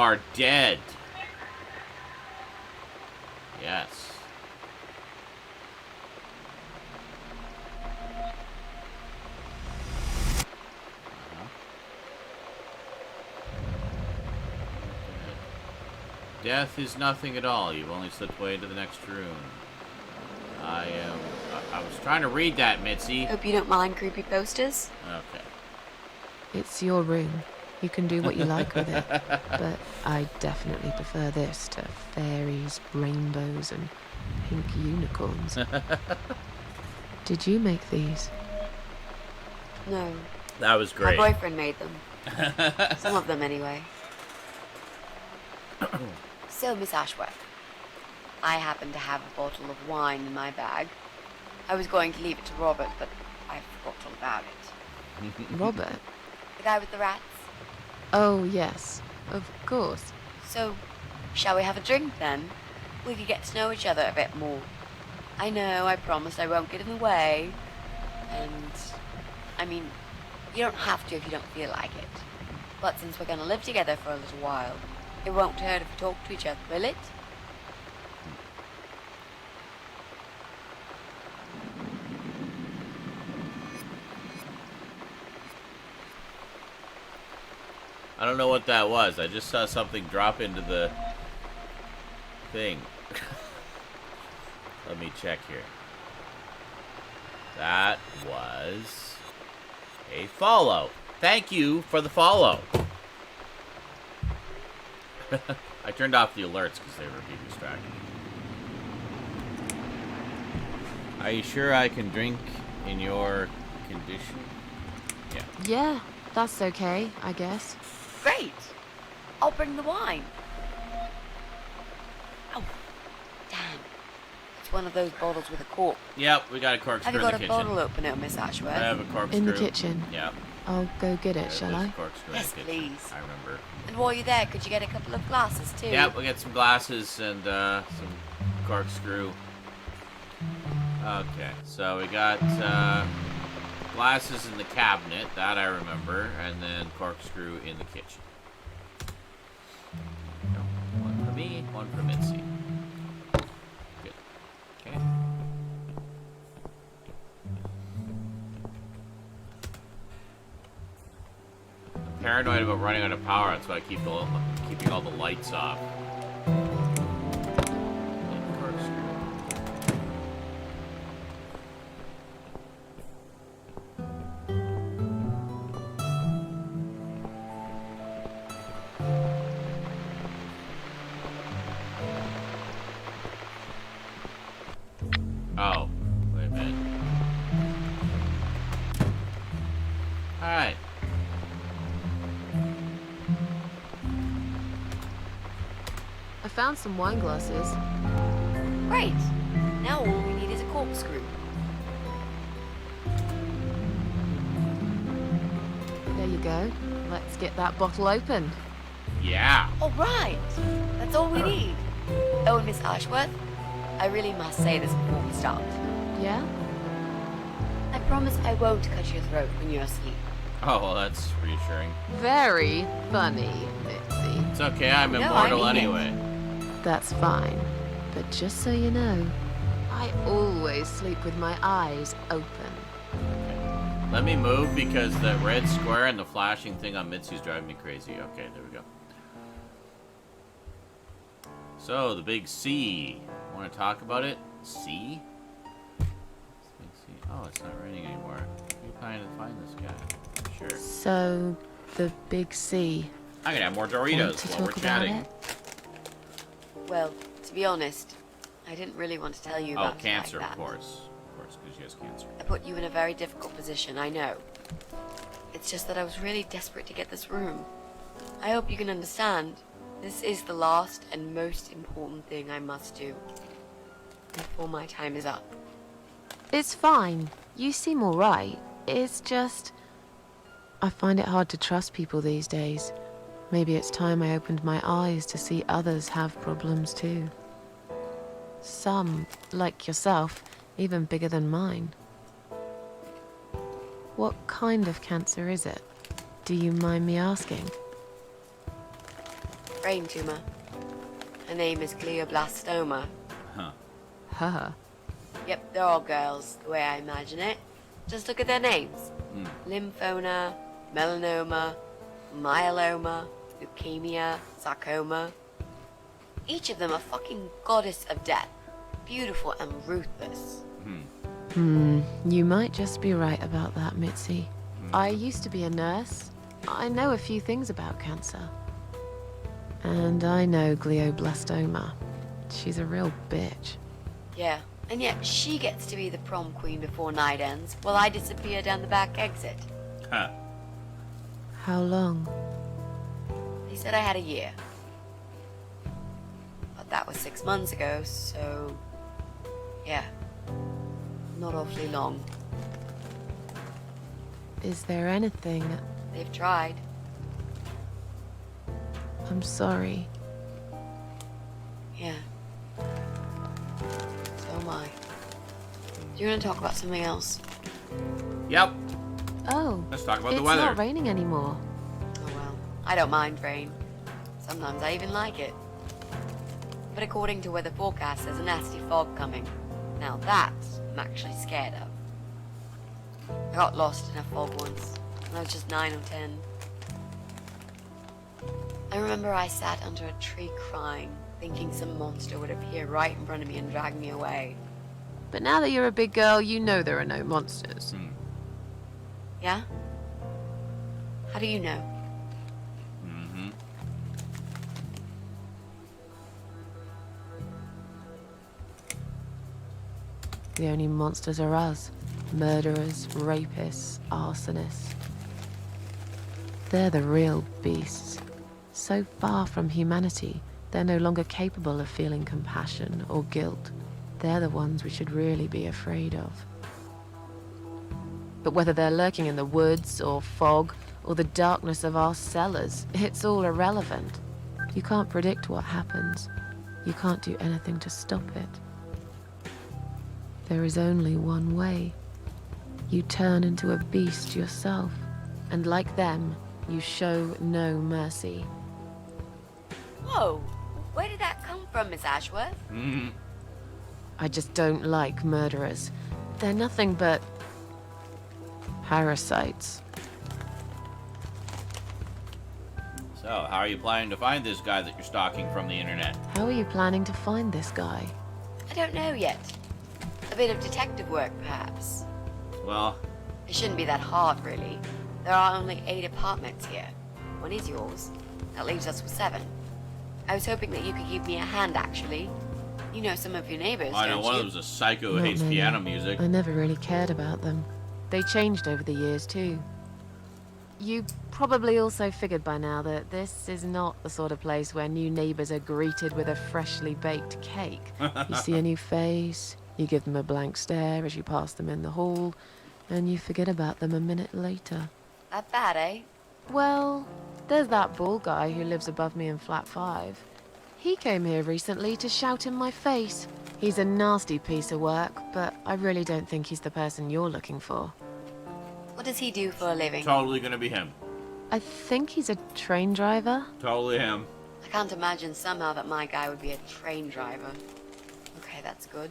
are dead. Yes. Death is nothing at all. You've only slipped away into the next room. I was trying to read that, Mitzi. Hope you don't mind creepy posters. Okay. It's your room. You can do what you like with it. But I definitely prefer this to fairies, rainbows, and pink unicorns. Did you make these? No. That was great. My boyfriend made them. Some of them, anyway. So, Miss Ashworth, I happen to have a bottle of wine in my bag. I was going to leave it to Robert, but I forgot all about it. Robert? The guy with the rats? Oh, yes. Of course. So, shall we have a drink, then? We could get to know each other a bit more. I know, I promised I won't get in the way. And, I mean, you don't have to if you don't feel like it. But since we're going to live together for a little while, it won't hurt if we talk to each other, will it? I don't know what that was. I just saw something drop into the thing. Let me check here. That was a follow. Thank you for the follow. I turned off the alerts because they were being distracting. Are you sure I can drink in your condition? Yeah. Yeah, that's okay, I guess. Great! I'll bring the wine. Oh, damn. It's one of those bottles with a cork. Yep, we got a corkscrew Have you in the got a kitchen. bottle opener, Miss Ashworth? I have a corkscrew. In the kitchen? Yep. I'll go get it, shall There's I? a corkscrew Yes, in the kitchen. please. I remember. And while you're there, could you get a couple of glasses, too? Yep, we'll get some glasses and some corkscrew. Okay, so we got glasses in the cabinet, that I remember, and then corkscrew in the kitchen. One for me, one for Mitzi. Good. Okay. I'm paranoid about running out of power, that's why I keeping all the lights off. Oh, wait a minute. Alright. I found some wine glasses. Great! Now all we need is a corkscrew. There you go. Let's get that bottle open. Yeah. All right! That's all we need. Oh, and Miss Ashworth, I really must say this before we start. Yeah? I promise I won't cut your throat when you're asleep. Oh, well, that's reassuring. Very funny, Mitzi. It's okay, I'm No, immortal I mean it. anyway. That's fine. But just so you know, I always sleep with my eyes open. Let me move because the red square and the flashing thing on Mitzi's driving me crazy. Okay, there we go. So, the big C. Want to talk about it? C? Big C. Oh, it's not raining anymore. You trying to find this guy? Sure. So, the big C. I'm gonna have more Want Doritos to while we're talk about chatting. it? Well, to be honest, I didn't really want to tell you Oh, about it cancer, like of that. course. Of course, because she has cancer. I put you in a very difficult position, I know. It's just that I was really desperate to get this room. I hope you can understand. This is the last and most important thing I must do before my time is up. It's fine. You seem alright. It's just... I find it hard to trust people these days. Maybe it's time I opened my eyes to see others have problems too. Some, like yourself, even bigger than mine. What kind of cancer is it? Do you mind me asking? brain tumor. Her name is glioblastoma. Huh. Huh. Yep, they're all girls, the way I imagine it. Just look at their names. Lymphoma, melanoma, myeloma, leukemia, sarcoma. Each of them a fucking goddess of death. Beautiful and ruthless. You might just be right about that, Mitzi. I used to be a nurse. I know a few things about cancer. And I know glioblastoma. She's a real bitch. Yeah, and yet she gets to be the prom queen before night ends, while I disappear down the back exit. Huh. How long? He said I had a year. But that was 6 months ago, so... yeah. Not awfully long. Is there anything... They've tried. I'm sorry. Yeah. So am I. Do you want to talk about something else? Yep. Oh, Let's talk about it's the weather. not raining anymore. Oh well, I don't mind rain. Sometimes I even like it. But according to weather forecast, there's a nasty fog coming. Now that I'm actually scared of. I got lost in a fog once, when I was just 9 or 10. I remember I sat under a tree crying, thinking some monster would appear right in front of me and drag me away. But now that you're a big girl, you know there are no monsters. Yeah? How do you know? The only monsters are us. Murderers, rapists, arsonists. They're the real beasts. So far from humanity, they're no longer capable of feeling compassion or guilt. They're the ones we should really be afraid of. But whether they're lurking in the woods or fog or the darkness of our cellars, it's all irrelevant. You can't predict what happens. You can't do anything to stop it. There is only one way. You turn into a beast yourself, and like them, you show no mercy. Whoa! Where did that come from, Miss Ashworth? I just don't like murderers. They're nothing but... parasites. So, how are you planning to find this guy that you're stalking from the internet? How are you planning to find this guy? I don't know yet. A bit of detective work, perhaps. Well, It shouldn't be that hard, really. There are only 8 apartments here. One is yours. That leaves us with 7. I was hoping that you could give me a hand, actually. You know some of your neighbors, I know don't one you? of them's a psycho who Not hates many. piano music. I never really cared about them. They changed over the years, too. You probably also figured by now that this is not the sort of place where new neighbors are greeted with a freshly baked cake. You see a new face, you give them a blank stare as you pass them in the hall, and you forget about them a minute later. That bad, eh? Well, there's that bald guy who lives above me in flat 5. He came here recently to shout in my face. He's a nasty piece of work, but I really don't think he's the person you're looking for. What does he do for a living? Totally gonna be him. I think he's a train driver. Totally him. I can't imagine somehow that my guy would be a train driver. Okay, that's good.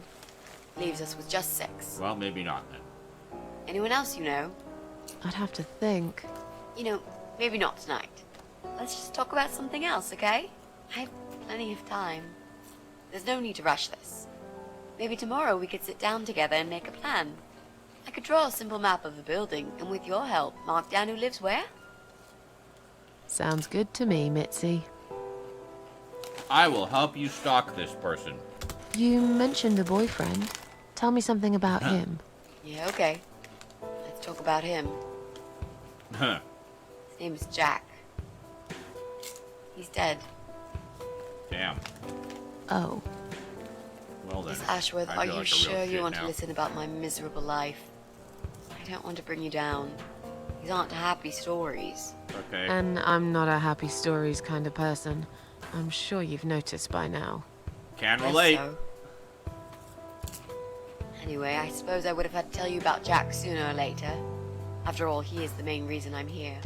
Leaves us with just 6. Well, maybe not then. Anyone else you know? I'd have to think. You know, maybe not tonight. Let's just talk about something else, okay? I have plenty of time. There's no need to rush this. Maybe tomorrow we could sit down together and make a plan. I could draw a simple map of the building, and with your help, mark down who lives where. Sounds good to me, Mitzi. I will help you stalk this person. You mentioned a boyfriend. Tell me something about him. Yeah, okay. Let's talk about him. Huh. His name is Jack. He's dead. Damn. Oh, Well then. Miss Ashworth, I are feel you like a real sure you shit want now. to listen about my miserable life? I don't want to bring you down. These aren't happy stories. Okay. and I'm not a happy stories kind of person. I'm sure you've noticed by now. Can Guess relate. so. Anyway, I suppose I would have had to tell you about Jack sooner or later. After all, he is the main reason I'm here.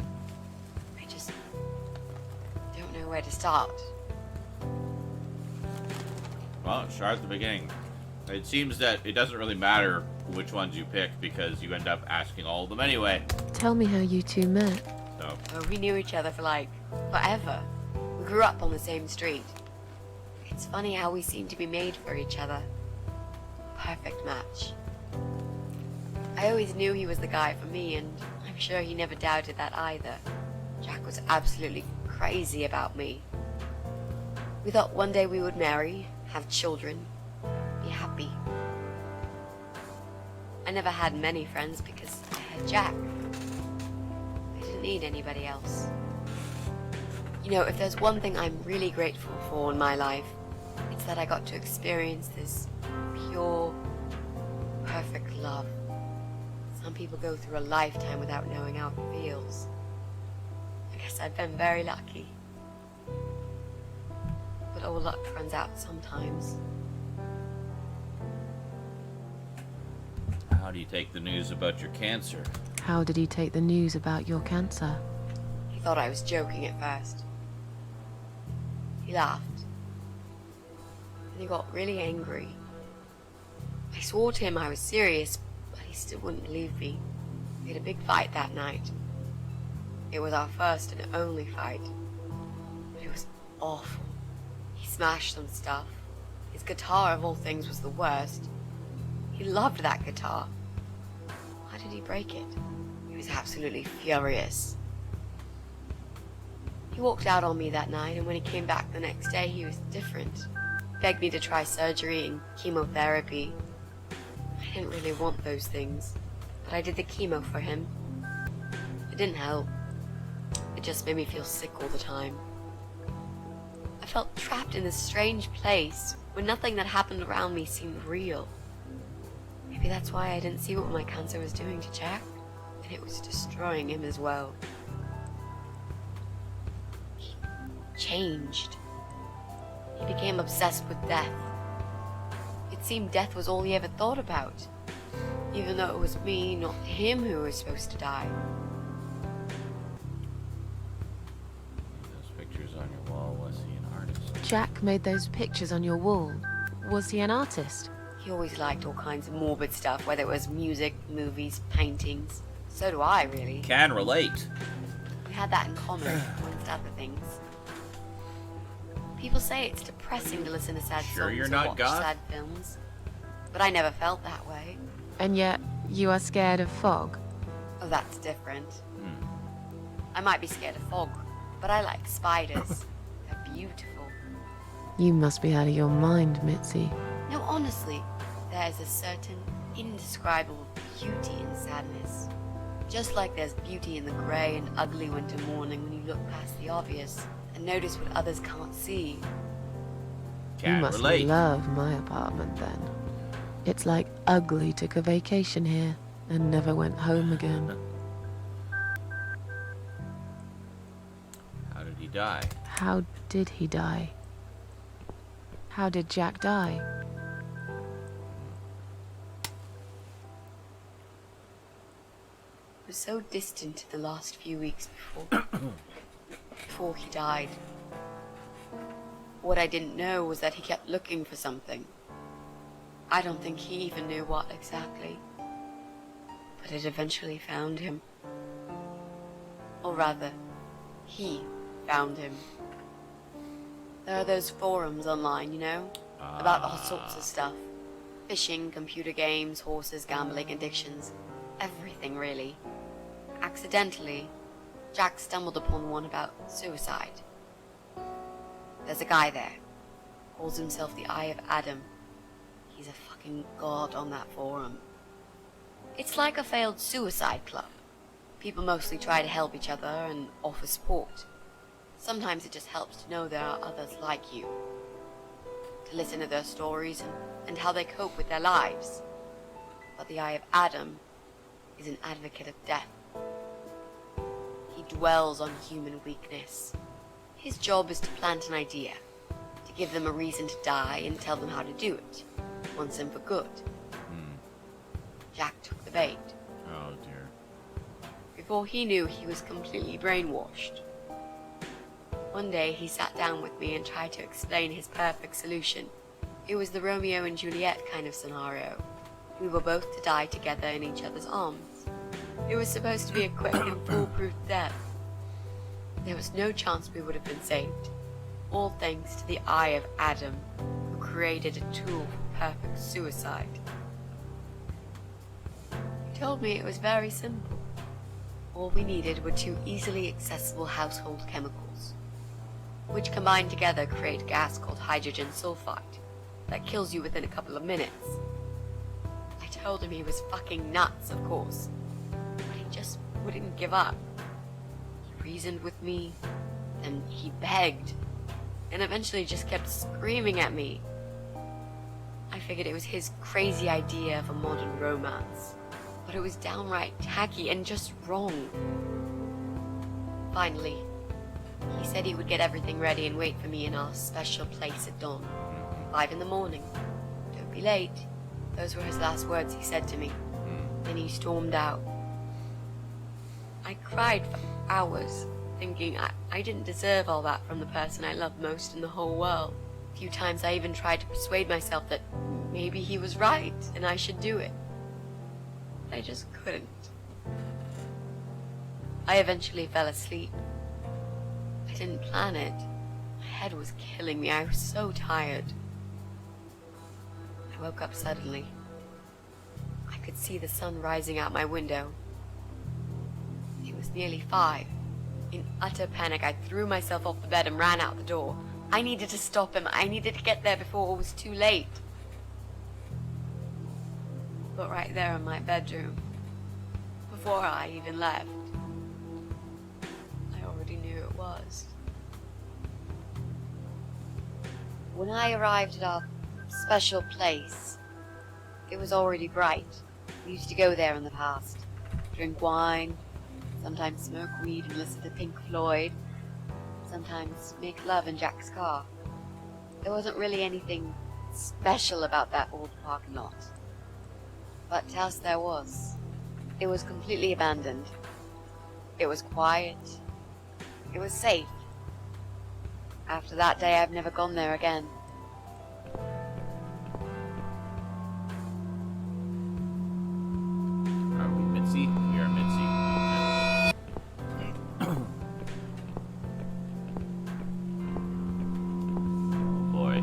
I just don't know where to start. Well, start at the beginning. It seems that it doesn't really matter which ones you pick because you end up asking all of them anyway. Tell me how you two met. So, Oh, we knew each other for like forever. We grew up on the same street. It's funny how we seem to be made for each other. Perfect match. I always knew he was the guy for me, and I'm sure he never doubted that either. Jack was absolutely crazy about me. We thought one day we would marry, have children, be happy. I never had many friends because I had Jack. I didn't need anybody else. You know, if there's one thing I'm really grateful for in my life, it's that I got to experience this pure, perfect love. Some people go through a lifetime without knowing how it feels. I guess I've been very lucky. But all luck runs out sometimes. how do you take the news about your cancer? How did he take the news about your cancer? He thought I was joking at first. He laughed. And he got really angry. I swore to him I was serious, but he still wouldn't believe me. We had a big fight that night. It was our first and only fight. But it was awful. He smashed some stuff. His guitar, of all things, was the worst. He loved that guitar. Why did he break it? He was absolutely furious. He walked out on me that night, and when he came back the next day, he was different. Begged me to try surgery and chemotherapy. I didn't really want those things, but I did the chemo for him. It didn't help. It just made me feel sick all the time. I felt trapped in this strange place where nothing that happened around me seemed real. Maybe that's why I didn't see what my cancer was doing to Jack, and it was destroying him as well. He changed. He became obsessed with death. It seemed death was all he ever thought about, even though it was me, not him, who was supposed to die. Those pictures on your wall, was he an artist? Jack made those pictures on your wall. Was he an artist? He always liked all kinds of morbid stuff, whether it was music, movies, paintings. So do I, really. Can relate. We had that in common, amongst other things. People say it's depressing to listen to sad Sure songs you're or not watch God? sad films. But I never felt that way. And yet, you are scared of fog? Oh, that's different. I might be scared of fog, but I like spiders. They're beautiful. You must be out of your mind, Mitzi. No, honestly, there is a certain indescribable beauty in sadness. Just like there's beauty in the grey and ugly winter morning when you look past the obvious and notice what others can't see. Can You must relate. love my apartment then. It's like Ugly took a vacation here and never went home again. How did he die? How did he die? How did Jack die? It was so distant the last few weeks before he died. What I didn't know was that he kept looking for something. I don't think he even knew what exactly. But it eventually found him. Or rather, he found him. There are those forums online, you know? About all sorts of stuff. Fishing, computer games, horses, gambling, addictions. Everything, really. Accidentally, Jack stumbled upon one about suicide. There's a guy there. Calls himself the Eye of Adam. He's a fucking god on that forum. It's like a failed suicide club. People mostly try to help each other and offer support. Sometimes it just helps to know there are others like you. To listen to their stories and how they cope with their lives. But the Eye of Adam is an advocate of death. He dwells on human weakness. His job is to plant an idea, to give them a reason to die and tell them how to do it, once and for good. Jack took the bait. Oh dear. Before he knew, he was completely brainwashed. One day he sat down with me and tried to explain his perfect solution. It was the Romeo and Juliet kind of scenario. We were both to die together in each other's arms. It was supposed to be a quick and foolproof death. There was no chance we would have been saved. All thanks to the eye of Adam, who created a tool for perfect suicide. He told me it was very simple. All we needed were 2 easily accessible household chemicals, which combined together create a gas called hydrogen sulfide that kills you within a couple of minutes. I told him he was fucking nuts, of course, but he just wouldn't give up. He reasoned with me, and he begged, and eventually just kept screaming at me. I figured it was his crazy idea of a modern romance, but it was downright tacky and just wrong. Finally, he said he would get everything ready and wait for me in our special place at dawn. 5 in the morning. Don't be late. Those were his last words he said to me. Then he stormed out. I cried for hours, thinking I didn't deserve all that from the person I loved most in the whole world. A few times I even tried to persuade myself that maybe he was right and I should do it. But I just couldn't. I eventually fell asleep. I didn't plan it. My head was killing me. I was so tired. I woke up suddenly. I could see the sun rising out my window. It was nearly 5. In utter panic, I threw myself off the bed and ran out the door. I needed to stop him. I needed to get there before it was too late. But right there in my bedroom, before I even left, I already knew it was. When I arrived at our special place, it was already bright. We used to go there in the past, drink wine, sometimes smoke weed and listen to Pink Floyd, sometimes make love in Jack's car. There wasn't really anything special about that old parking lot. But to us there was. It was completely abandoned. It was quiet. It was safe. After that day, I've never gone there again. Are we Mitzi? We are Mitzi. Oh boy.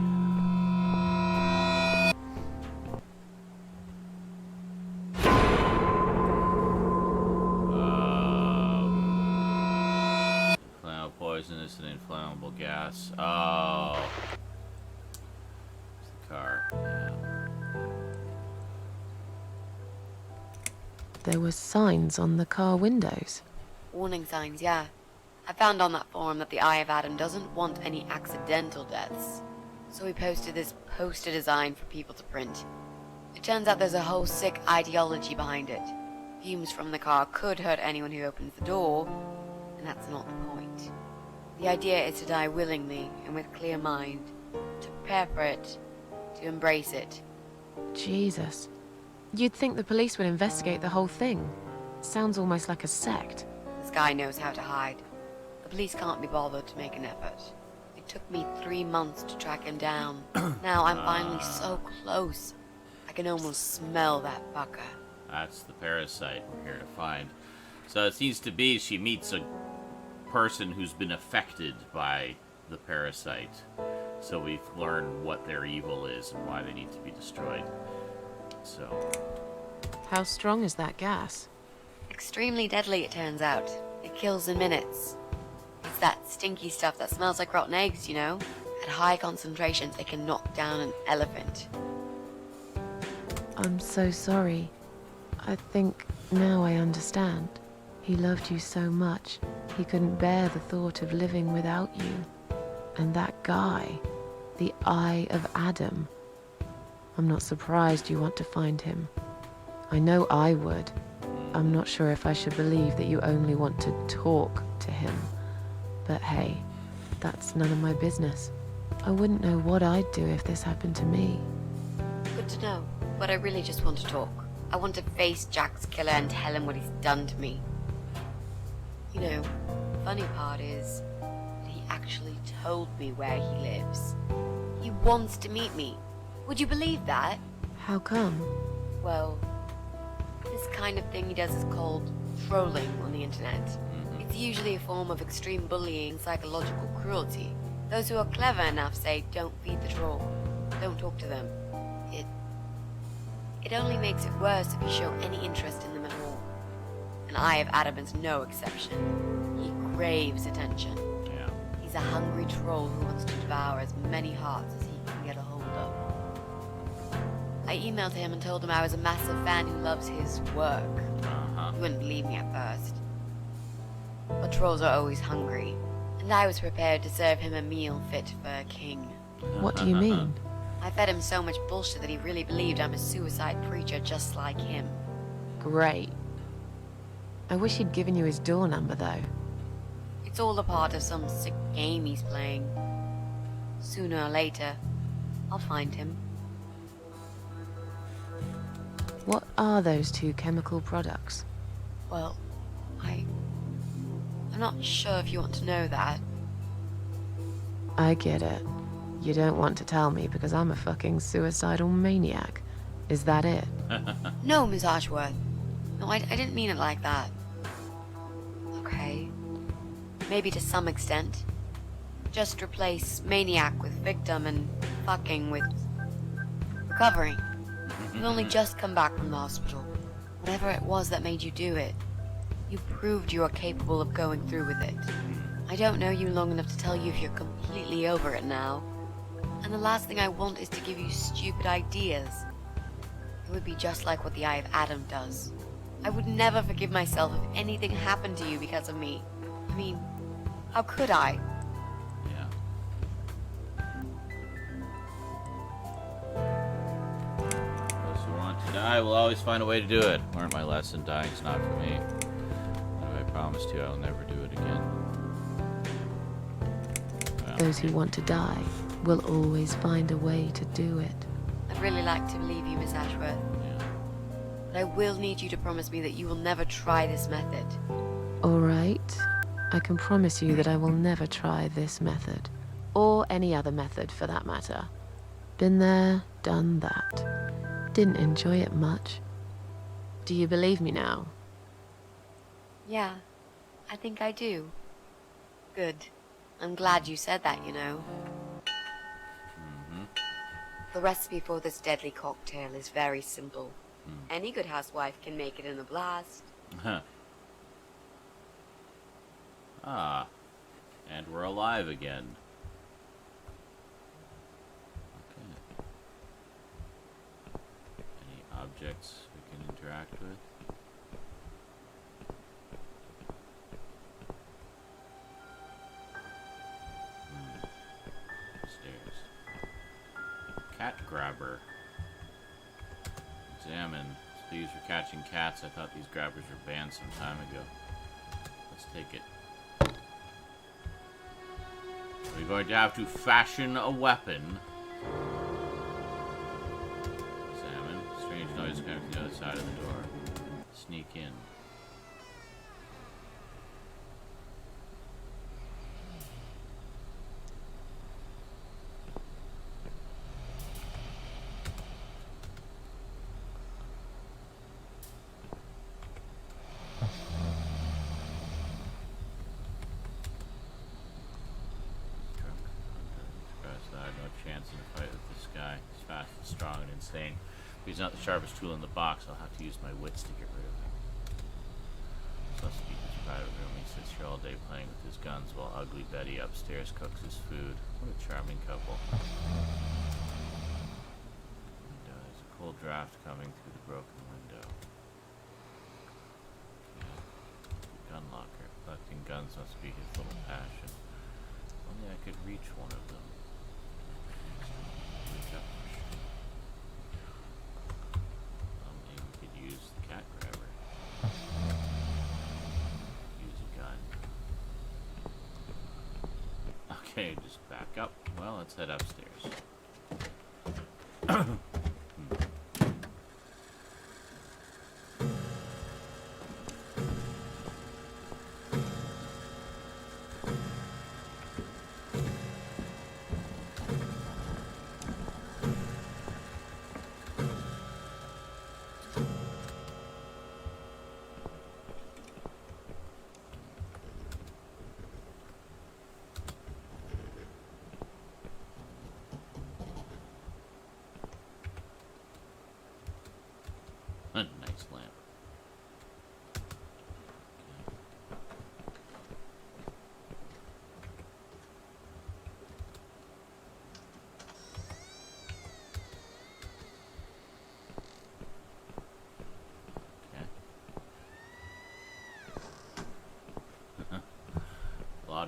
Inflammable poisonous and inflammable gas. Oh. It's the car. Yeah. There were signs on the car windows. Warning signs, yeah. I found on that forum that the Eye of Adam doesn't want any accidental deaths. So we posted this poster design for people to print. It turns out there's a whole sick ideology behind it. Fumes from the car could hurt anyone who opens the door, and that's not the point. The idea is to die willingly and with clear mind, to prepare for it, to embrace it. Jesus. You'd think the police would investigate the whole thing. Sounds almost like a sect. This guy knows how to hide. The police can't be bothered to make an effort. It took me 3 months to track him down. Now I'm finally so close. I can almost smell that fucker. That's the parasite we're here to find. So it seems to be she meets a person who's been affected by the parasite. So we've learned what their evil is and why they need to be destroyed. So... How strong is that gas? Extremely deadly, it turns out. It kills in minutes. It's that stinky stuff that smells like rotten eggs, you know? At high concentrations, it can knock down an elephant. I'm so sorry. I think now I understand. He loved you so much, he couldn't bear the thought of living without you. And that guy, the Eye of Adam. I'm not surprised you want to find him. I know I would. I'm not sure if I should believe that you only want to talk to him. But hey, that's none of my business. I wouldn't know what I'd do if this happened to me. Good to know, but I really just want to talk. I want to face Jack's killer and tell him what he's done to me. You know, the funny part is that he actually told me where he lives. He wants to meet me. Would you believe that? How come? Well, this kind of thing he does is called trolling on the internet. It's usually a form of extreme bullying and psychological cruelty. Those who are clever enough say, don't feed the troll. Don't talk to them. It only makes it worse if you show any interest in them at all. And I of Adam is no exception. He craves attention. Yeah. He's a hungry troll who wants to devour as many hearts as he can get a hold of. I emailed him and told him I was a massive fan who loves his work. He wouldn't believe me at first. But trolls are always hungry, and I was prepared to serve him a meal fit for a king. What do you mean? I fed him so much bullshit that he really believed I'm a suicide preacher just like him. Great. I wish he'd given you his door number, though. It's all a part of some sick game he's playing. Sooner or later, I'll find him. What are those two chemical products? Well, I'm not sure if you want to know that. I get it. You don't want to tell me because I'm a fucking suicidal maniac. Is that it? No, Miss Ashworth. No, I didn't mean it like that. Okay. Maybe to some extent. Just replace maniac with victim and fucking with recovering. You've only just come back from the hospital. Whatever it was that made you do it, you proved you are capable of going through with it. I don't know you long enough to tell you if you're completely over it now. And the last thing I want is to give you stupid ideas. It would be just like what the Eye of Adam does. I would never forgive myself if anything happened to you because of me. I mean, how could I? Yeah. Those who want to die will always find a way to do it. Learn my lesson, dying's not for me. But I promised you I'll never do it again. Well, Those who want to die will always find a way to do it. I'd really like to believe you, Miss Ashworth. yeah. But I will need you to promise me that you will never try this method. All right. I can promise you that I will never try this method. Or any other method, for that matter. Been there, done that. Didn't enjoy it much. Do you believe me now? Yeah, I think I do. Good. I'm glad you said that, you know. The recipe for this deadly cocktail is very simple. Any good housewife can make it in a blast. Huh. Ah. And we're alive again. Okay. Any objects we can interact with? Stairs. Cat grabber. Examine. So these for catching cats. I thought these grabbers were banned some time ago. Let's take it. We're going to have to fashion a weapon. Examine. Strange noise coming from the other side of the door. Sneak in. In a fight with this guy. He's fast and strong and insane. If he's not the sharpest tool in the box, I'll have to use my wits to get rid of him. Must be his private room. He sits here all day playing with his guns while ugly Betty upstairs cooks his food. What a charming couple. And, there's a cold draft coming through the broken window. Gun locker. Collecting guns must be his little passion. Only I could reach one of them. Maybe we could use the cat grabber. Use a gun. Okay, just back up. Well, let's head upstairs.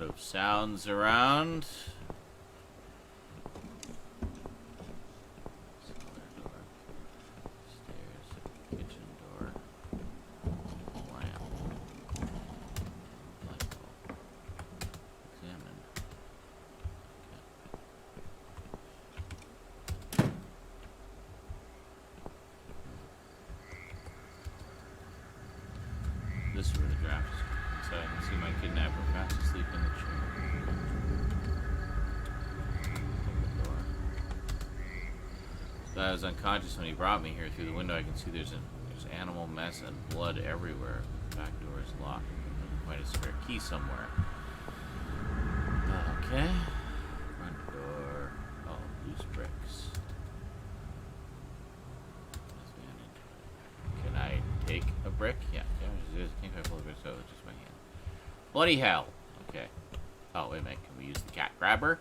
lot of sounds around. Cellar door. Stairs. Kitchen door. Lamp. Light bulb. Examine. This is where the draft is. So I can see my kidnapper fast asleep in the chair. Open the door. So I was unconscious when he brought me here. Through the window I can see there's animal mess and blood everywhere. The back door is locked. I can find a spare key somewhere. Okay. Front door. Oh, loose bricks. Can I take a brick? Yeah. Can't I pull a brick? So it's just my hand. Bloody hell. Okay. Oh, wait a minute. Can we use the cat grabber?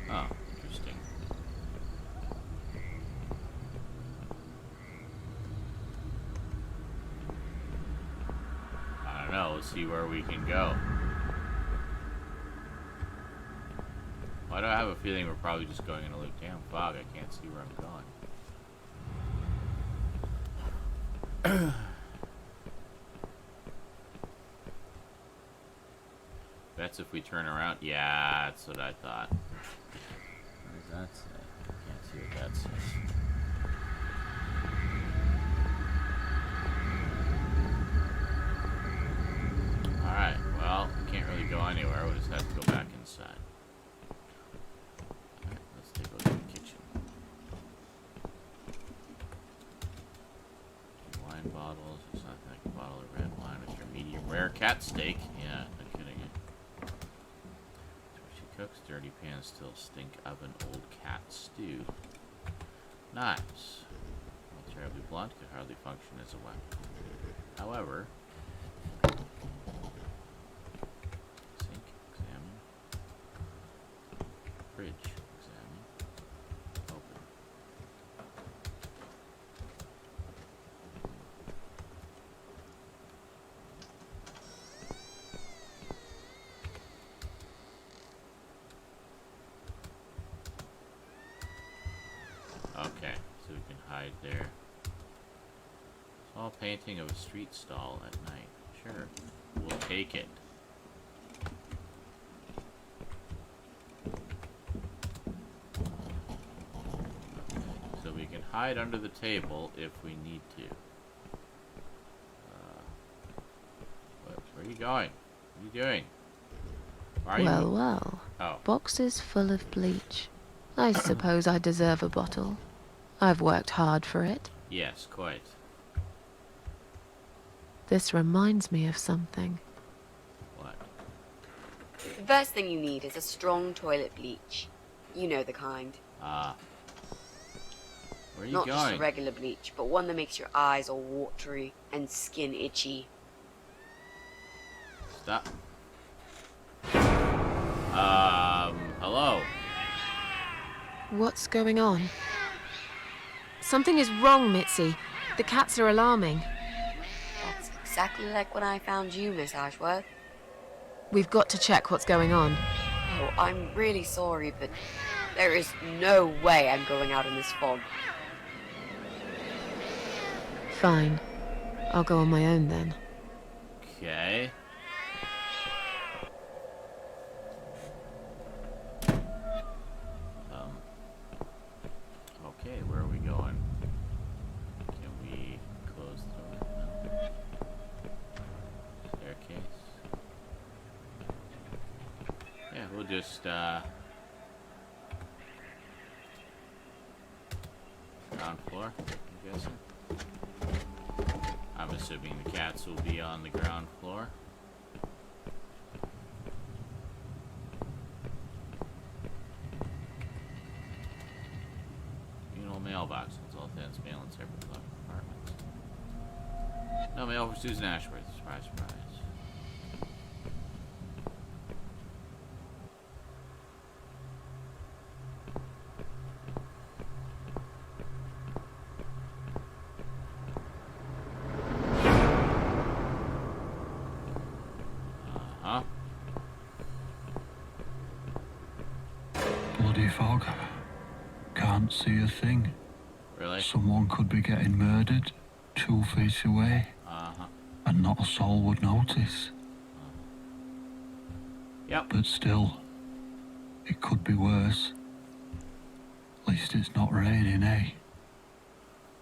No. Oh, interesting. I don't know. Let's see where we can go. Why do I have a feeling we're probably just going in a loop? Damn fog, I can't see where I'm going. That's if we turn around. Yeah, that's what I thought. What does that say? I can't see what that says. Alright, well, we can't really go anywhere. We'll just have to go back inside. Alright, let's take a look at the kitchen. Wine bottles. It's not like a bottle of red wine with your medium rare cat steak. Yeah, no kidding it. That's where she cooks. Dirty pans still stink of an old cat stew. Knives. Not terribly blunt, could hardly function as a weapon. However, sink, examine. Fridge, examine. Open. Okay, so we can hide there. Small painting of a street stall at night. Sure, we'll take it. So we can hide under the table if we need to. Where are you going? What are you doing? Why are Well, you? well. Oh, Boxes full of bleach. I suppose I deserve a bottle. I've worked hard for it. yes, quite. This reminds me of something. What? The first thing you need is a strong toilet bleach. You know the kind. Where are you Not just a going? regular bleach, but one that makes your eyes all watery and skin itchy. Stop. Hello? What's going on? Something is wrong, Mitzi. The cats are alarming. That's exactly like when I found you, Miss Ashworth. We've got to check what's going on. Oh, I'm really sorry, but there is no way I'm going out in this fog. Fine. I'll go on my own then. Okay. Okay, where are we going? Can we close the door? No. Staircase. Yeah, we'll just, ground floor, I'm guessing. I'm assuming the cats will be on the ground floor. Mailbox. It's all tense mail in separate apartments. No mail for Susan Ashworth. Surprise, surprise. heavy fog. Can't see a thing. Really? Someone could be getting murdered 2 feet away, and not a soul would notice. Yep. But still, it could be worse. At least it's not raining, eh?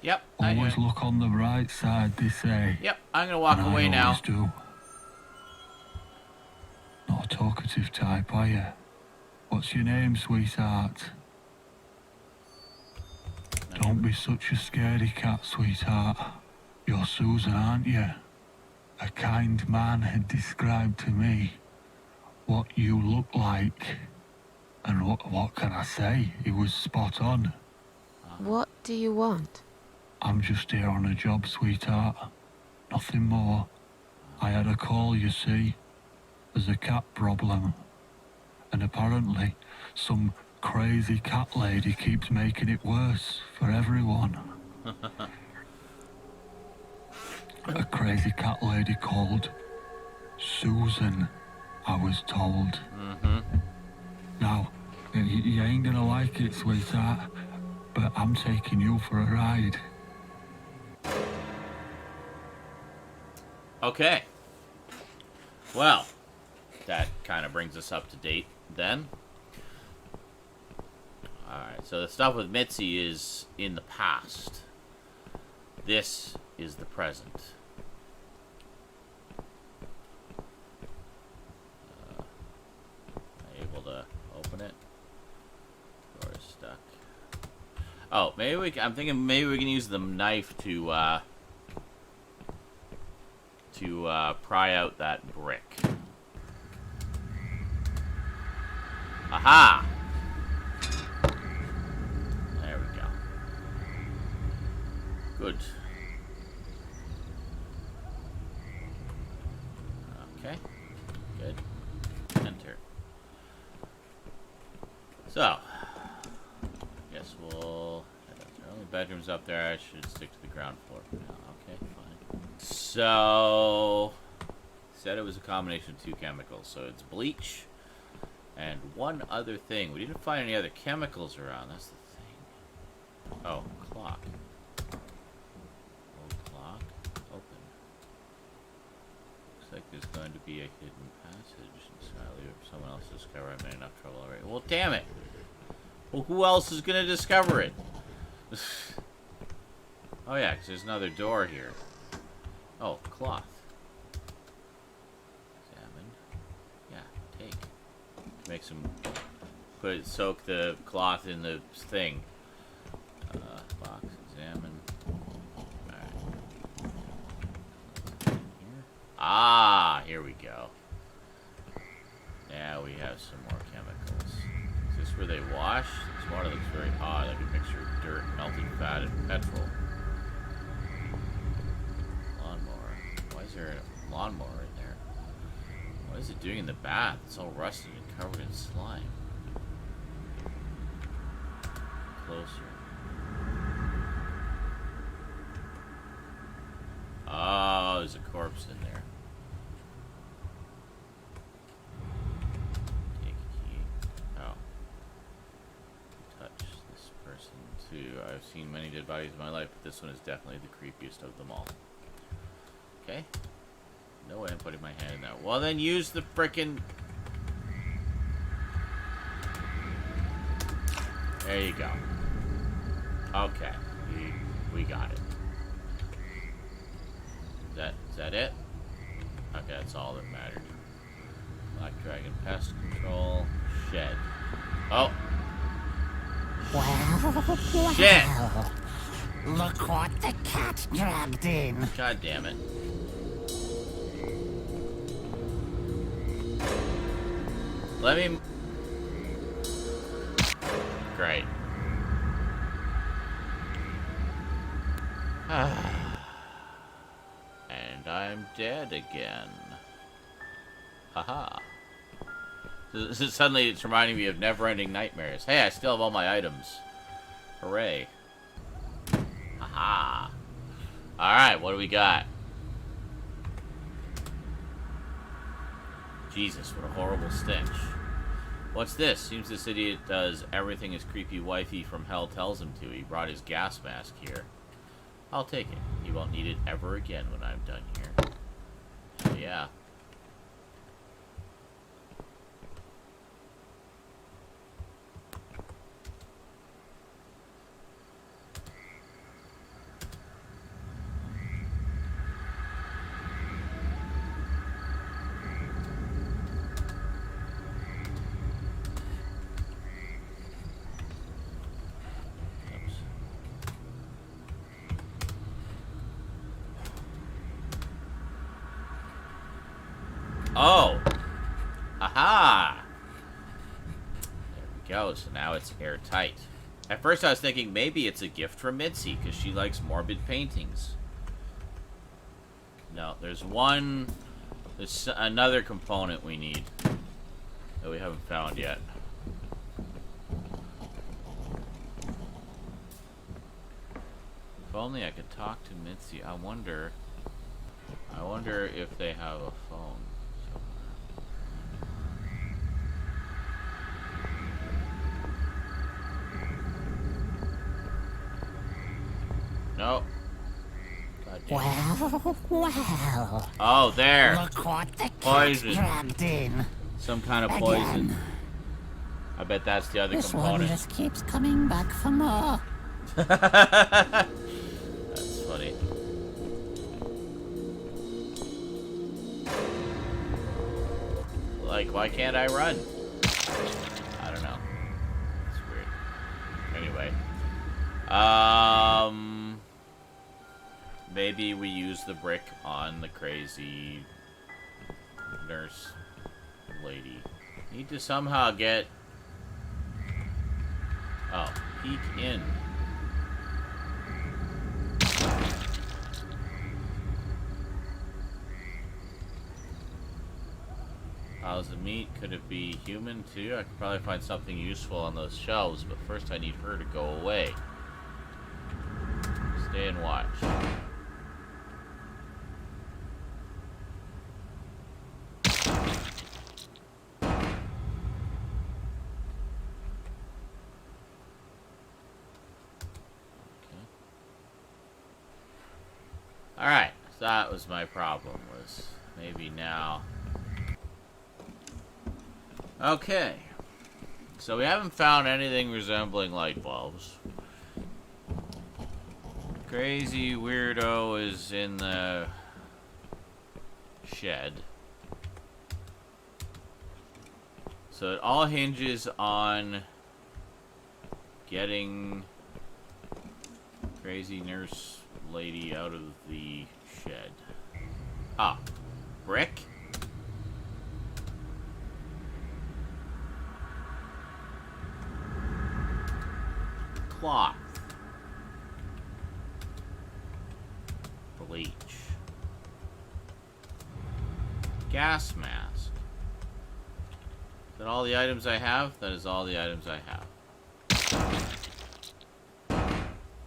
Yep. Always look on the bright side, they say. Yep, I'm gonna walk away now. I always do. Not a talkative type, are you? What's your name, sweetheart? Don't be such a scaredy cat, sweetheart. You're Susan, aren't you? A kind man had described to me what you look like. And what can I say? He was spot on. What do you want? I'm just here on a job, sweetheart. Nothing more. I had a call, you see. There's a cat problem. And apparently, some crazy cat lady keeps making it worse for everyone. A crazy cat lady called Susan, I was told. Now, you ain't gonna like it, sweetheart, but I'm taking you for a ride. Okay. Well, that kind of brings us up to date then. Alright, so the stuff with Mitzi is in the past. This is the present. Am I able to open it? Door is stuck. Oh, I'm thinking maybe we can use the knife to pry out that brick. Aha! There we go. Good. Okay. Good. Enter. So, guess we'll... There are only bedrooms up there. I should stick to the ground floor for now. Okay, fine. So, said it was a combination of 2 chemicals. So it's bleach and one other thing. We didn't find any other chemicals around. That's the thing. Oh, clock. Old clock. Open. Looks like there's going to be a hidden passage inside. If someone else discover, I'm in enough trouble already. Well, damn it. Well, who else is going to discover it? Oh, yeah, because there's another door here. Oh, cloth. Examine. Yeah, take. Make some... soak the cloth in the thing. Box, examine. Alright. Here. Ah, here we go. Now we have some more chemicals. Is this where they wash? This water looks very odd, like a mixture of dirt, melted fat, and petrol. Lawnmower. Why is there a lawnmower in there? What is it doing in the bath? It's all rusted and covered in slime. Closer. Oh, there's a corpse in there. Take a key. Oh. Touch this person too. I've seen many dead bodies in my life, but this one is definitely the creepiest of them all. Okay. No way I'm putting my hand in that. Well, then use the frickin'... There you go. Okay. We got it. Is that it? Okay, that's all that mattered. Black Dragon Pest Control. Shed. Oh! Well, Shit! well. Look what the cat dragged in. God damn it. Let me... Great. And I'm dead again. Haha. Suddenly it's reminding me of never-ending nightmares. Hey, I still have all my items. Hooray. Haha. Alright, what do we got? Jesus, what a horrible stench. What's this? Seems this idiot does everything his creepy wifey from hell tells him to. He brought his gas mask here. I'll take it. He won't need it ever again when I'm done here. So, yeah. Oh! Aha! There we go, so now it's airtight. At first I was thinking maybe it's a gift from Mitzi, because she likes morbid paintings. No, there's another component we need that we haven't found yet. If only I could talk to Mitzi. I wonder if they have a phone. No. Well. Oh, there. Look what the Poison. cat dragged in. Some kind of poison. Again. I bet that's the other This one component. just keeps coming back for more. That's funny. Like, why can't I run? I don't know. It's weird. Anyway. Maybe we use the brick on the crazy nurse lady. Need to somehow get... Oh, peek in. How's the meat? Could it be human too? I could probably find something useful on those shelves, but first I need her to go away. Stay and watch. Alright, so that was my problem, was maybe now. Okay. So we haven't found anything resembling light bulbs. Crazy weirdo is in the shed. So it all hinges on getting crazy nurse lady out of the shed. Ah, brick? Cloth. Bleach. Gas mask. Is that all the items I have? That is all the items I have.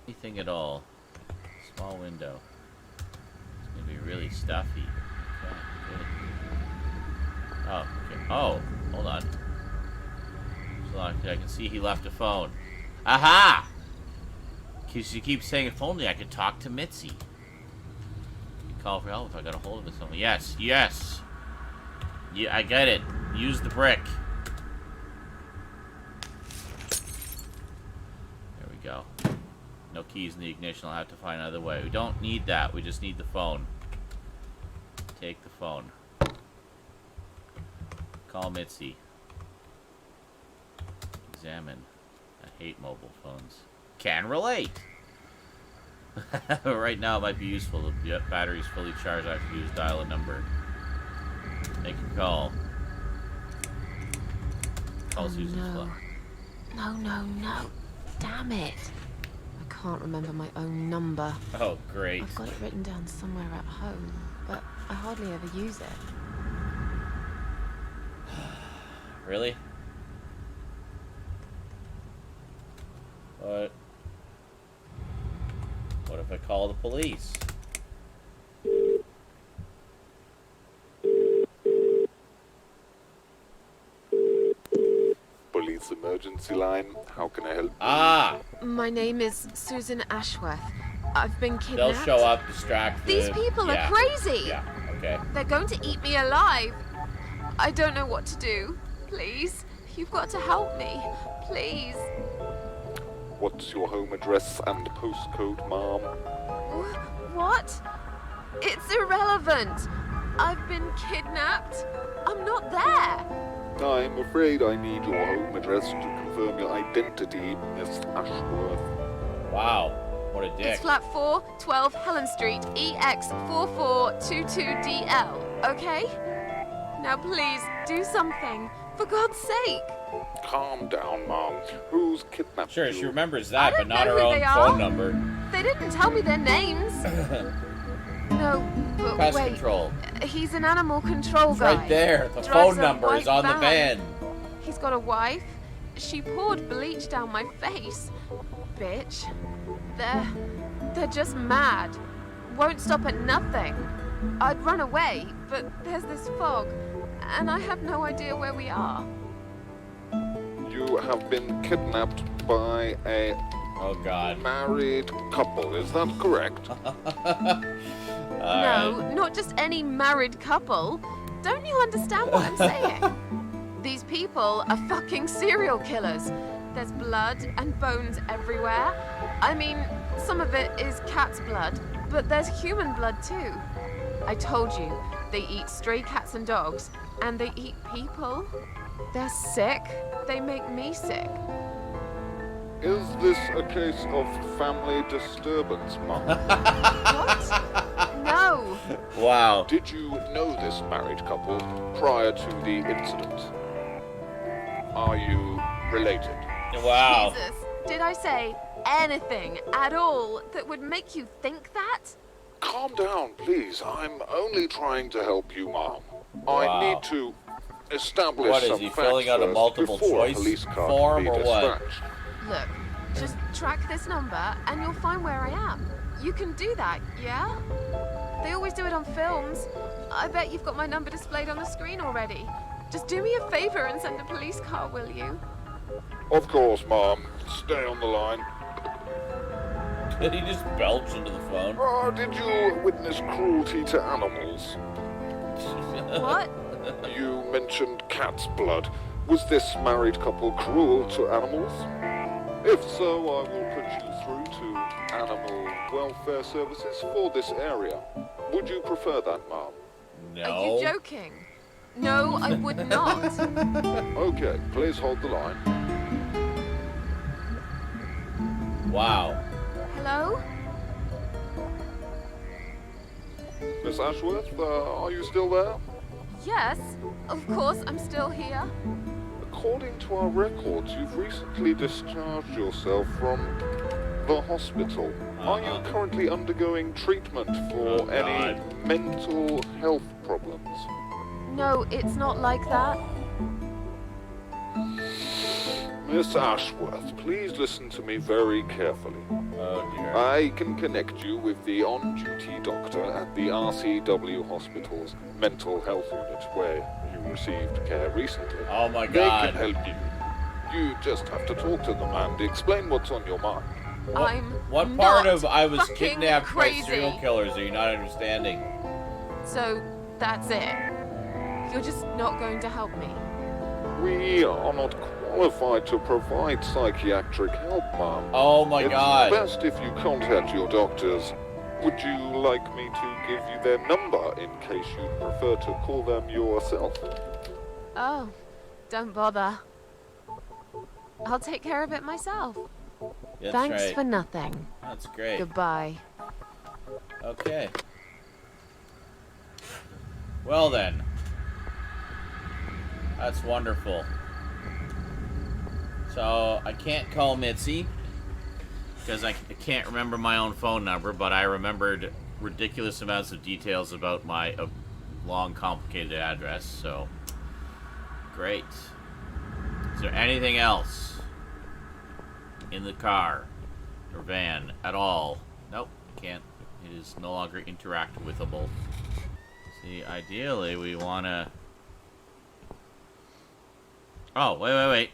Anything at all. Small window. It's gonna be really stuffy. Okay, good. Oh, okay. Oh, hold on. So I can see he left a phone. Aha! She keeps saying, if only I could talk to Mitzi. Call for help if I got a hold of someone. Yes, yes. Yeah, I get it. Use the brick. There we go. No keys in the ignition. I'll have to find another way. We don't need that. We just need the phone. Take the phone. Call Mitzi. Examine. I hate mobile phones. Can relate. Right now it might be useful. The battery's fully charged. I have to use dial a number. Make a call. Call Susan's phone. No, no, no. Damn it. I can't remember my own number. Oh, great. I've got it written down somewhere at home, but I hardly ever use it. Really? What if I call the police? police emergency line. How can I help? Ah! My name is Susan Ashworth. I've been They'll kidnapped. show up, distract the... These people are crazy. Yeah, okay. They're going to eat me alive. I don't know what to do. Please, you've got to help me. Please. What's your home address and postcode, ma'am? What? It's irrelevant. I've been kidnapped. I'm not there. I'm afraid I need your home address to confirm your identity, Miss Ashworth. Wow, what a dick. It's flat 4, 12 Helen Street, EX4422DL, okay? Now please, do something. For God's sake. Calm down, ma'am. Who's kidnapped Sure, you? she remembers I that, but don't not know her who own they phone are. number. They didn't tell me their names. No, but Pest wait. control. He's an animal control It's guy. right there. The Drives phone a number is white on the van. He's got a wife. She poured bleach down my face. Bitch. They're just mad. Won't stop at nothing. I'd run away, but there's this fog, and I have no idea where we are. You have been kidnapped by a Oh, God. married couple, is that correct? No, not just any married couple. Don't you understand what I'm saying? These people are fucking serial killers. There's blood and bones everywhere. I mean, some of it is cat's blood, but there's human blood too. I told you, they eat stray cats and dogs, and they eat people. They're sick. They make me sick. Is this a case of family disturbance, ma'am? What? No. Wow. Did you know this married couple prior to the incident? Are you related? Wow. Jesus, did I say anything at all that would make you think that? Calm down, please. I'm only trying to help you, ma'am. Wow. I need to establish What, is some he facts filling out a first multiple before choice a police car form can be or what? dispatched. Look, just track this number and you'll find where I am. You can do that, yeah? They always do it on films. I bet you've got my number displayed on the screen already. Just do me a favor and send a police car, will you? Of course, ma'am. Stay on the line. Did he just belch into the phone? Did you witness cruelty to animals? What? You mentioned cat's blood. Was this married couple cruel to animals? If so, I will put you through to Animal Welfare Services for this area. Would you prefer that, ma'am? No. Are you joking? No, I would not. Okay, please hold the line. Wow. Hello? Miss Ashworth, are you still there? Yes, of course, I'm still here. According to our records, you've recently discharged yourself from the hospital. Are you currently undergoing treatment for any mental health problems? No, it's not like that. Miss Ashworth, please listen to me very carefully. Oh, dear. I can connect you with the on-duty doctor at the RCW Hospital's mental health unit where you received care recently. Oh, my They God. can help you. You just have to talk to them and explain what's on your mind. What part not of I was fucking kidnapped crazy. by serial killers are you not understanding? So, that's it. You're just not going to help me. We are not qualified to provide psychiatric help, ma'am. Oh, my It's God. best if you contact your doctors. Would you like me to give you their number in case you'd prefer to call them yourself? Oh, don't bother. I'll take care of it myself. That's Thanks right. for nothing. That's great. Goodbye. Okay. Well then. That's wonderful. So, I can't call Mitzi because I can't remember my own phone number, but I remembered ridiculous amounts of details about my long, complicated address, so great. Is there anything else in the car or van at all? Nope, can't. It is no longer interactable. See, ideally we want to... Oh, wait.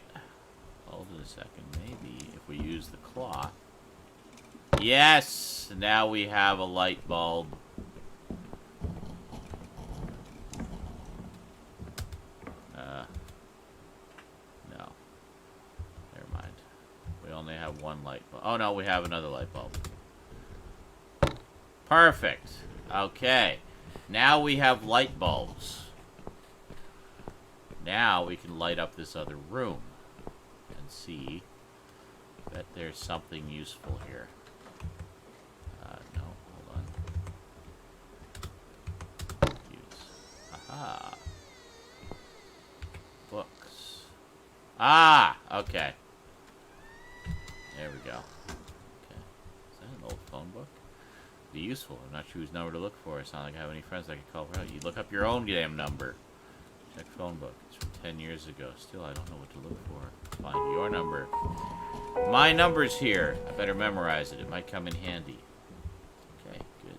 a second. Maybe if we use the clock. Yes! Now we have a light bulb. No. Never mind. We only have one light bulb. Oh no, we have another light bulb. Perfect. Okay. Now we have light bulbs. Now we can light up this other room and see that there's something useful here. No, hold on. Use. Aha. Books. Ah! Okay. There we go. Okay. Is that an old phone book? Be useful. I'm not sure whose number to look for. It's not like I have any friends I can call for help. You look up your own damn number. Check phone book. It's from 10 years ago. Still, I don't know what to look for. Find your number. My number's here. I better memorize it. It might come in handy. Okay, good.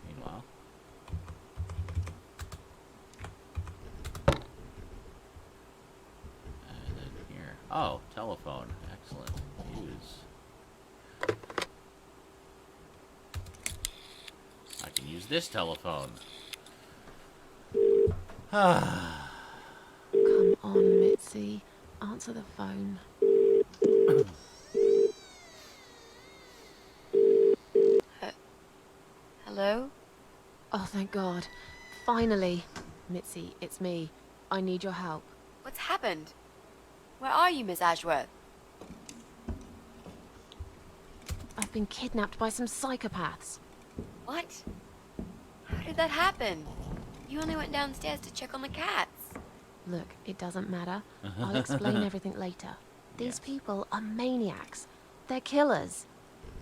Meanwhile. And then here. Oh, telephone. Excellent. Use. I can use this telephone. Come on, Mitzi. Answer the phone. Hello? Oh, thank God. Finally. Mitzi, it's me. I need your help. What's happened? Where are you, Miss Ashworth? I've been kidnapped by some psychopaths. What? How did that happen? You only went downstairs to check on the cats. Look, it doesn't matter. I'll explain everything later. These Yes. people are maniacs. They're killers.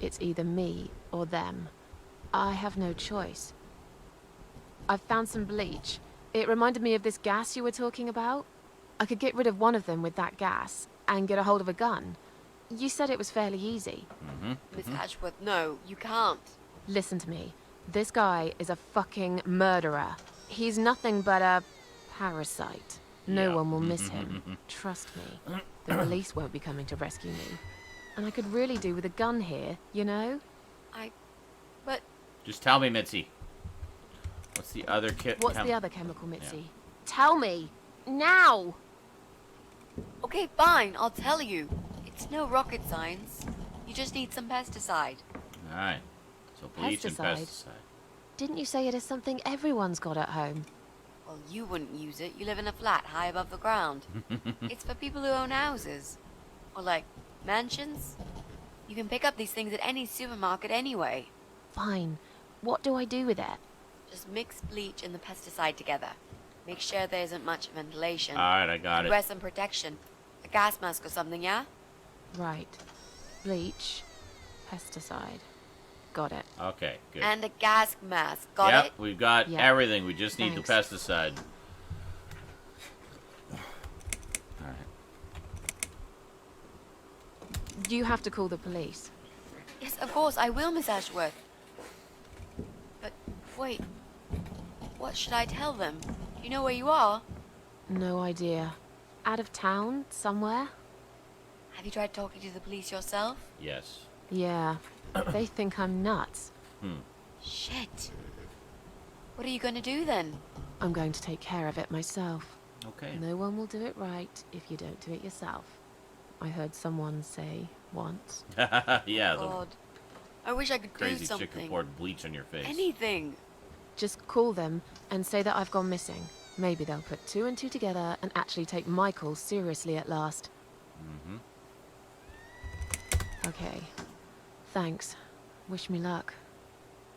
It's either me or them. I have no choice. I've found some bleach. It reminded me of this gas you were talking about. I could get rid of one of them with that gas and get a hold of a gun. You said it was fairly easy. Miss Ashworth, no, you can't. Listen to me. This guy is a fucking murderer. He's nothing but a parasite. No Yeah. one will miss him. Trust me. The police won't be coming to rescue me. And I could really do with a gun here, you know? But Just tell me, Mitzi. What's the other What's the other chemical, Mitzi? Tell me! Now! okay, fine, I'll tell you. It's no rocket science. You just need some pesticide. Alright. So bleach and Pesticide? pesticide. Didn't you say it is something everyone's got at home? Well, you wouldn't use it. You live in a flat high above the ground. It's for people who own houses. Or like, mansions. You can pick up these things at any supermarket anyway. Fine. What do I do with it? Just mix bleach and the pesticide together. Make sure there isn't much ventilation. Alright, I got And it. wear some protection. A gas mask or something, yeah? Right. Bleach. Pesticide. Got it. Okay, good. And a gas mask. Got Yep, it? we've got Yeah. everything. We just need the Thanks. pesticide. Alright. You have to call the police. Yes, of course, I will, Miss Ashworth. But, wait. What should I tell them? You know where you are? No idea. Out of town? Somewhere? Have you tried talking to the police yourself? Yes. Yeah. They think I'm nuts. Shit. What are you going to do then? I'm going to take care of it myself. Okay. No one will do it right if you don't do it yourself. I heard someone say once. Yeah, the God. I wish I could do crazy chick who something. poured bleach on your face. Anything. Just call them and say that I've gone missing. Maybe they'll put two and two together and actually take Michael seriously at last. Okay. Thanks. Wish me luck.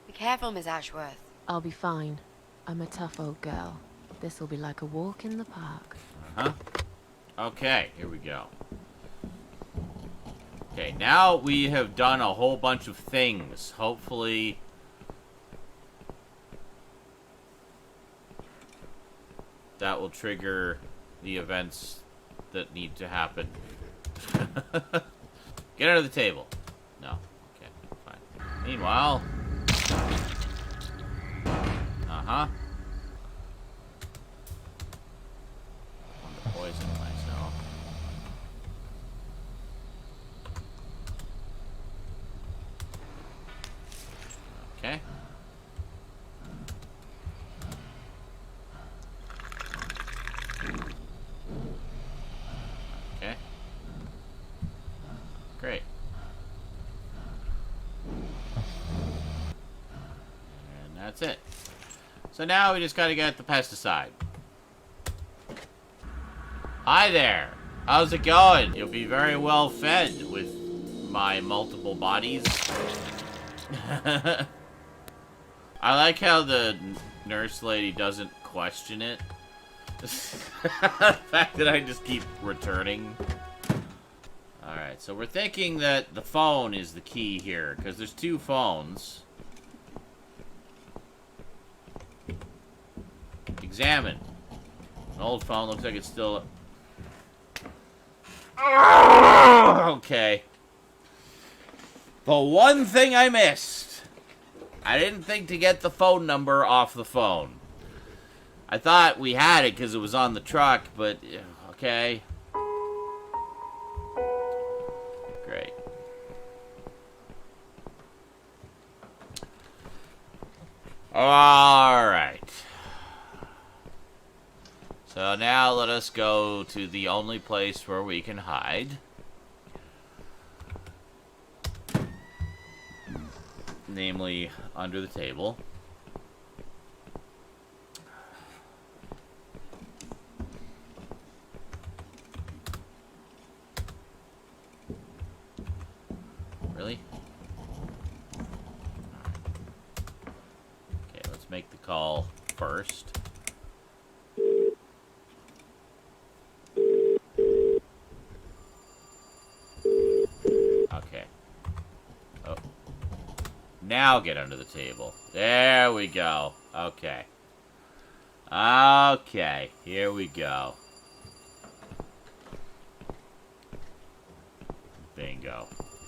Be careful, Miss Ashworth. I'll be fine. I'm a tough old girl. This'll be like a walk in the park. Huh? Okay, here we go. Okay, now we have done a whole bunch of things. Hopefully... that will trigger the events that need to happen. Get under the table. No. Okay, fine. Meanwhile... Uh-huh. Want to poison myself. That's it. So now we just gotta get the pesticide. Hi there. How's it going? You'll be very well fed with my multiple bodies. I like how the nurse lady doesn't question it. The fact that I just keep returning. Alright, so we're thinking that the phone is the key here, because there's 2 phones. Examine. An old phone, looks like it's still... Okay. The one thing I missed. I didn't think to get the phone number off the phone. I thought we had it because it was on the truck, but... Okay. Great. Alright. So now let us go to the only place where we can hide. Namely, under the table. Really? Okay, let's make the call first. Okay. Oh. Now get under the table. There we go. Okay. Okay, here we go. Bingo.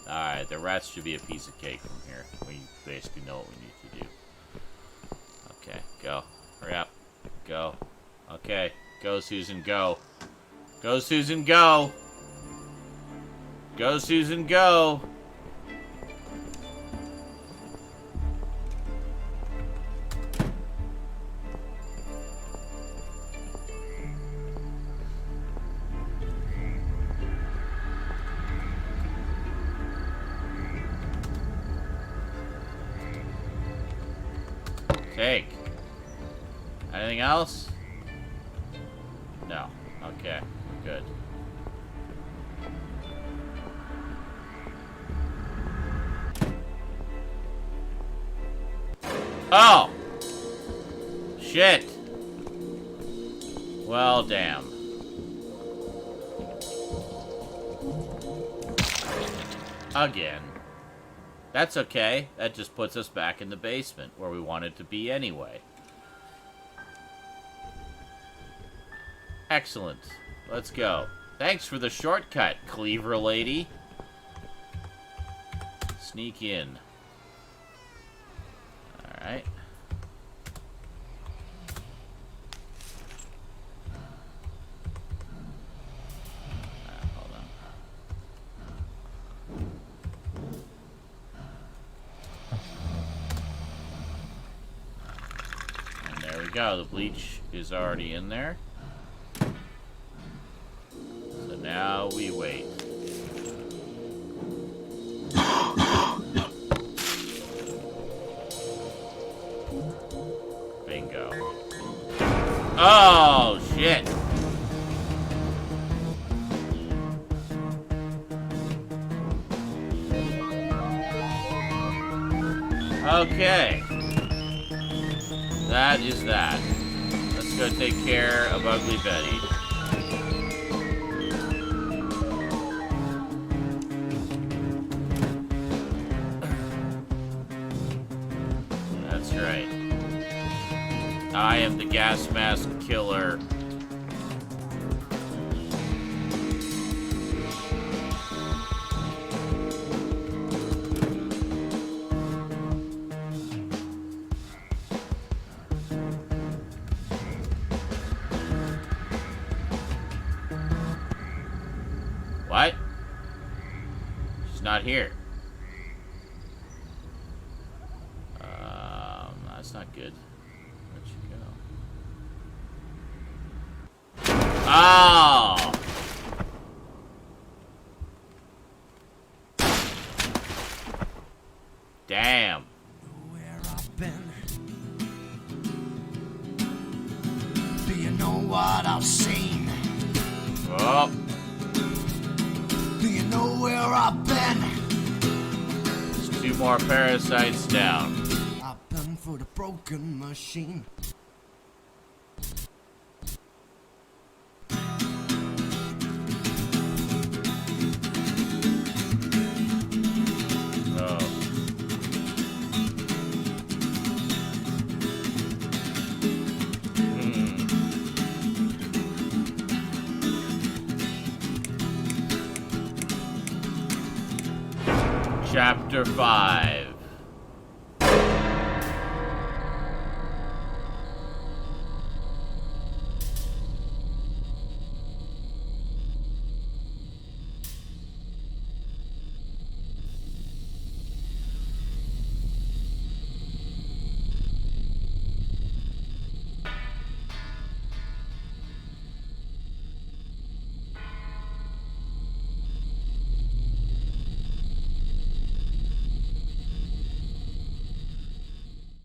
Alright, the rest should be a piece of cake from here. We basically know what we need to do. Okay, go. Hurry up. Go. Okay. Go, Susan, go. Go, Susan, go! Go, Susan, go! Take. Anything else? No. Okay. Good. Oh! Shit! Well, damn. Again. That's okay. That just puts us back in the basement, where we wanted to be anyway. Excellent. Let's go. Thanks for the shortcut, Cleaver Lady. Sneak in. Alright. Hold on. And there we go. The bleach is already in there. So now we wait. Bingo. Oh, shit. Okay. That is that. Let's go take care of Ugly Betty. That's right. I am the gas mask killer. What? She's not here. That's not good. Where'd she go? Oh! Damn. Where I've been, what I've seen. Oh, Do you know where I've been? there's 2 more parasites down. I've been for the broken machine. Oh. Chapter 5.